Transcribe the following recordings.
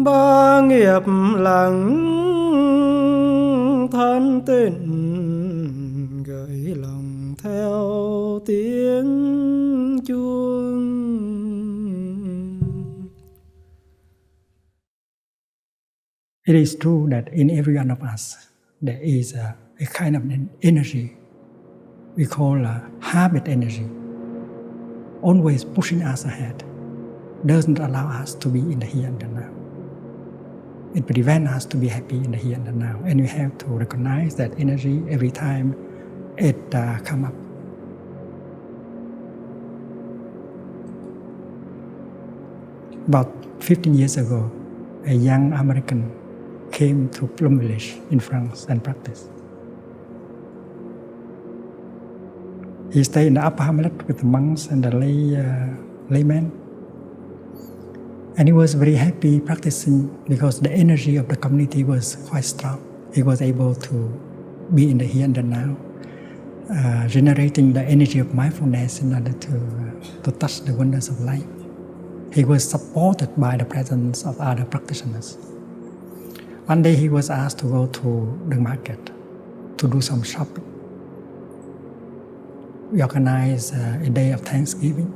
ba nghiệp lặng than tịnh, gửi lòng theo tiếng chuông. It is true that in every one of us there is a kind of an energy we call a habit energy, always pushing us ahead, doesn't allow us to be in the here and the now. It prevents us to be happy in the here and the now, and we have to recognize that energy every time it comes up. About 15 years ago, a young American came to Plum Village in France and practiced. He stayed in the upper hamlet with the monks and the laymen. And he was very happy practicing because the energy of the community was quite strong. He was able to be in the here and the now, generating the energy of mindfulness in order to touch the wonders of life. He was supported by the presence of other practitioners. One day he was asked to go to the market to do some shopping. We organized a day of Thanksgiving,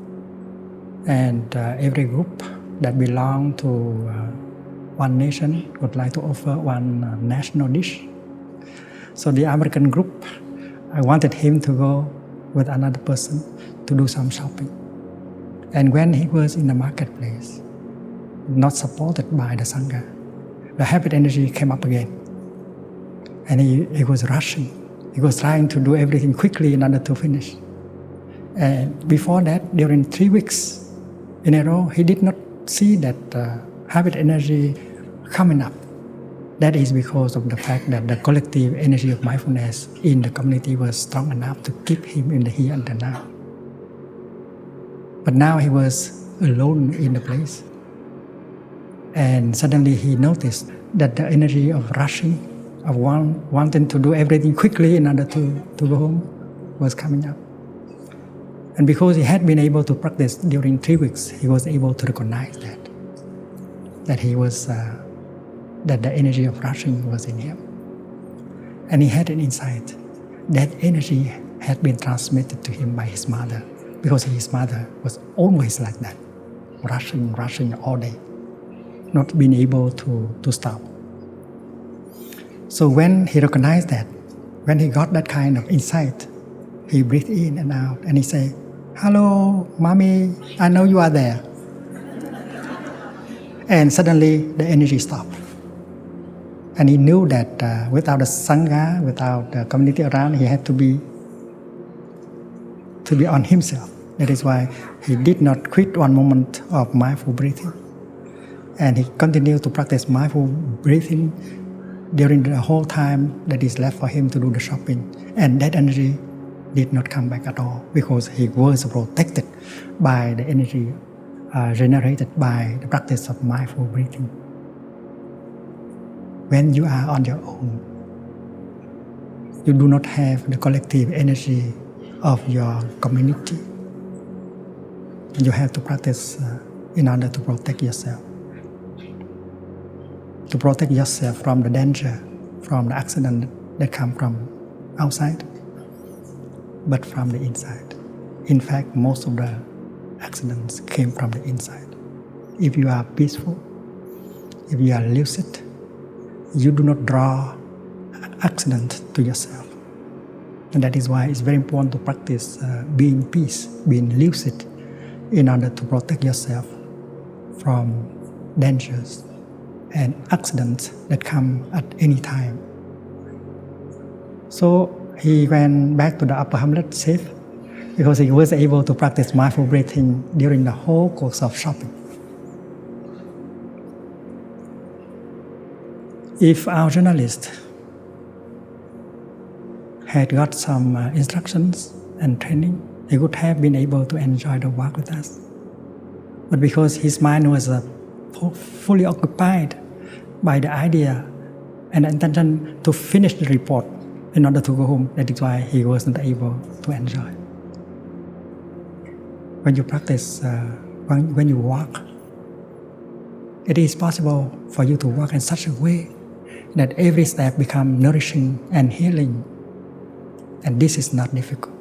and every group that belonged to one nation would like to offer one national dish. So the American group, I wanted him to go with another person to do some shopping. And when he was in the marketplace, not supported by the Sangha, the habit energy came up again. And he was rushing. He was trying to do everything quickly in order to finish. And before that, during 3 weeks in a row, he did not see that habit energy coming up. That is because of the fact that the collective energy of mindfulness in the community was strong enough to keep him in the here and the now. But now he was alone in the place. And suddenly he noticed that the energy of rushing, of wanting to do everything quickly in order to go home was coming up. And because he had been able to practice during 3 weeks, he was able to recognize that he was, that the energy of rushing was in him. And he had an insight. That energy had been transmitted to him by his mother, because his mother was always like that, rushing all day, not being able to stop. So when he recognized that, when he got that kind of insight, he breathed in and out and he said, "Hello, mommy, I know you are there." And suddenly the energy stopped. And he knew that without the Sangha, without the community around, he had to be on himself. That is why he did not quit one moment of mindful breathing. And he continued to practice mindful breathing during the whole time that is left for him to do the shopping. And that energy did not come back at all because he was protected by the energy generated by the practice of mindful breathing. When you are on your own, you do not have the collective energy of your community. You have to practice in order to protect yourself. To protect yourself from the danger, from the accident that come from outside, but from the inside. In fact, most of the accidents came from the inside. If you are peaceful, if you are lucid, you do not draw accident to yourself. And that is why it's very important to practice being peace, being lucid, in order to protect yourself from dangers and accidents that come at any time. So he went back to the upper hamlet safe because he was able to practice mindful breathing during the whole course of shopping. If our journalist had got some instructions and training, he would have been able to enjoy the work with us. But because his mind was fully occupied by the idea and the intention to finish the report in order to go home, that is why he wasn't able to enjoy. When you practice, when you walk, It is possible for you to walk in such a way that every step becomes nourishing and healing. And this is not difficult.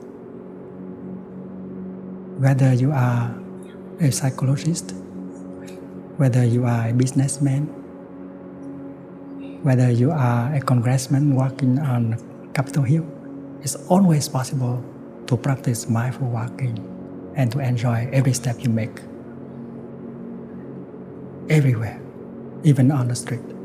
Whether you are a psychologist, whether you are a businessman, whether you are a congressman walking on Capitol Hill, it's always possible to practice mindful walking and to enjoy every step you make. Everywhere, even on the street.